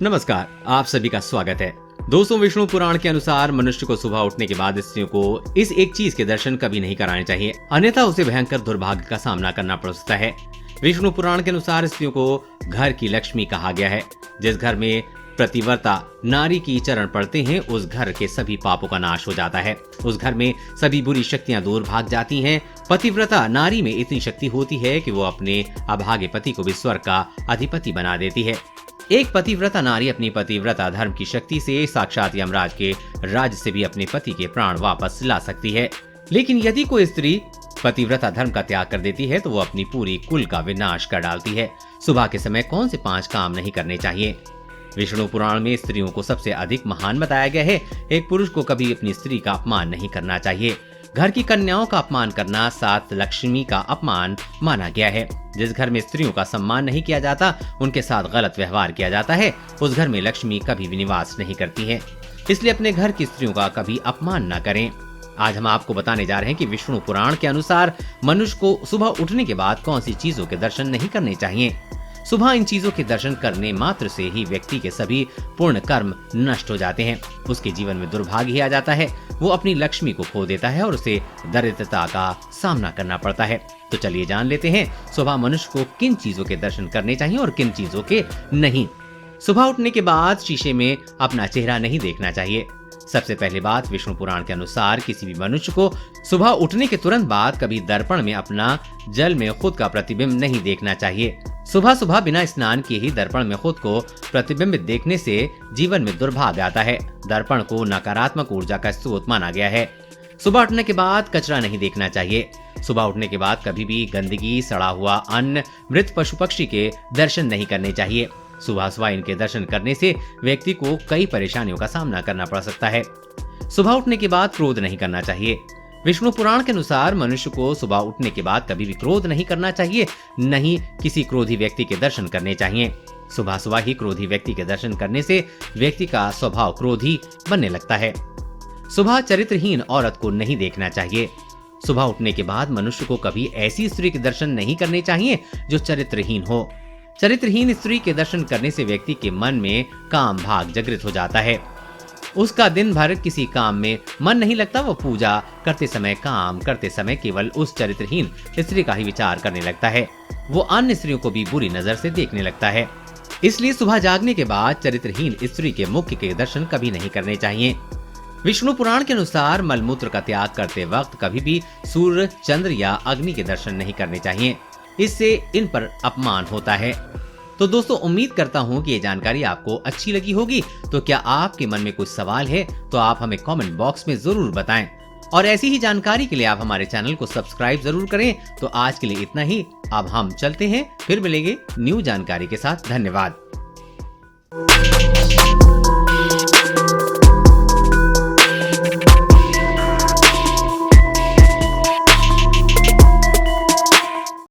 नमस्कार, आप सभी का स्वागत है। दोस्तों, विष्णु पुराण के अनुसार मनुष्य को सुबह उठने के बाद स्त्रियों को इस एक चीज के दर्शन कभी नहीं कराने चाहिए, अन्यथा उसे भयंकर दुर्भाग्य का सामना करना पड़ सकता है। विष्णु पुराण के अनुसार स्त्रियों को घर की लक्ष्मी कहा गया है। जिस घर में प्रतिव्रता नारी की चरण पड़ते हैं, उस घर के सभी पापों का नाश हो जाता है। उस घर में सभी बुरी शक्तियां दूर भाग जाती हैं। पतिव्रता नारी में इतनी शक्ति होती है कि वो अपने अभागे पति को भी स्वर्ग का अधिपति बना देती है। एक पतिव्रता नारी अपनी पतिव्रता धर्म की शक्ति से साक्षात यमराज के राज से भी अपने पति के प्राण वापस ला सकती है। लेकिन यदि कोई स्त्री पतिव्रता धर्म का त्याग कर देती है तो वो अपनी पूरी कुल का विनाश कर डालती है। सुबह के समय कौन से 5 काम नहीं करने चाहिए? विष्णु पुराण में स्त्रियों को सबसे अधिक महान बताया गया है। एक पुरुष को कभी अपनी स्त्री का अपमान नहीं करना चाहिए। घर की कन्याओं का अपमान करना 7 लक्ष्मी का अपमान माना गया है। जिस घर में स्त्रियों का सम्मान नहीं किया जाता, उनके साथ गलत व्यवहार किया जाता है, उस घर में लक्ष्मी कभी भी निवास नहीं करती है। इसलिए अपने घर की स्त्रियों का कभी अपमान न करें। आज हम आपको बताने जा रहे हैं कि विष्णु पुराण के अनुसार मनुष्य को सुबह उठने के बाद कौन सी चीजों के दर्शन नहीं करने चाहिए। सुबह इन चीजों के दर्शन करने मात्र से ही व्यक्ति के सभी पूर्ण कर्म नष्ट हो जाते हैं। उसके जीवन में दुर्भाग्य ही आ जाता है। वो अपनी लक्ष्मी को खो देता है और उसे दरिद्रता का सामना करना पड़ता है। तो चलिए जान लेते हैं सुबह मनुष्य को किन चीजों के दर्शन करने चाहिए और किन चीजों के नहीं। सुबह उठने के बाद शीशे में अपना चेहरा नहीं देखना चाहिए। सबसे पहली बात, विष्णु पुराण के अनुसार किसी भी मनुष्य को सुबह उठने के तुरंत बाद कभी दर्पण में अपना जल में खुद का प्रतिबिंब नहीं देखना चाहिए। सुबह सुबह बिना स्नान किए ही दर्पण में खुद को प्रतिबिंबित देखने से जीवन में दुर्भाग्य आता है। दर्पण को नकारात्मक ऊर्जा का स्रोत माना गया है। सुबह उठने के बाद कचरा नहीं देखना चाहिए। सुबह उठने के बाद कभी भी गंदगी, सड़ा हुआ अन्न, मृत पशु पक्षी के दर्शन नहीं करने चाहिए। सुबह सुबह इनके दर्शन करने से व्यक्ति को कई परेशानियों का सामना करना पड़ सकता है। सुबह उठने के बाद क्रोध नहीं करना चाहिए। विष्णु पुराण के अनुसार मनुष्य को सुबह उठने के बाद कभी भी क्रोध नहीं करना चाहिए, नहीं किसी क्रोधी व्यक्ति के दर्शन करने चाहिए। सुबह सुबह ही क्रोधी व्यक्ति के दर्शन करने से व्यक्ति का स्वभाव क्रोधी बनने लगता है। सुबह चरित्रहीन औरत को नहीं देखना चाहिए। सुबह उठने के बाद मनुष्य को कभी ऐसी स्त्री के दर्शन नहीं करने चाहिए जो चरित्रहीन हो। चरित्रहीन स्त्री के दर्शन करने से व्यक्ति के मन में काम भाग जागृत हो जाता है। उसका दिन भर किसी काम में मन नहीं लगता। वो पूजा करते समय, काम करते समय केवल उस चरित्रहीन स्त्री का ही विचार करने लगता है। वो अन्य स्त्रियों को भी बुरी नजर से देखने लगता है। इसलिए सुबह जागने के बाद चरित्रहीन स्त्री के मुख के दर्शन कभी नहीं करने चाहिए। विष्णु पुराण के अनुसार मलमूत्र का त्याग करते वक्त कभी भी सूर्य, चंद्र या अग्नि के दर्शन नहीं करने चाहिए। इससे इन पर अपमान होता है। तो दोस्तों, उम्मीद करता हूँ कि ये जानकारी आपको अच्छी लगी होगी। तो क्या आपके मन में कुछ सवाल है तो आप हमें कमेंट बॉक्स में जरूर बताएं। और ऐसी ही जानकारी के लिए आप हमारे चैनल को सब्सक्राइब जरूर करें। तो आज के लिए इतना ही। अब हम चलते हैं, फिर मिलेंगे न्यू जानकारी के साथ। धन्यवाद।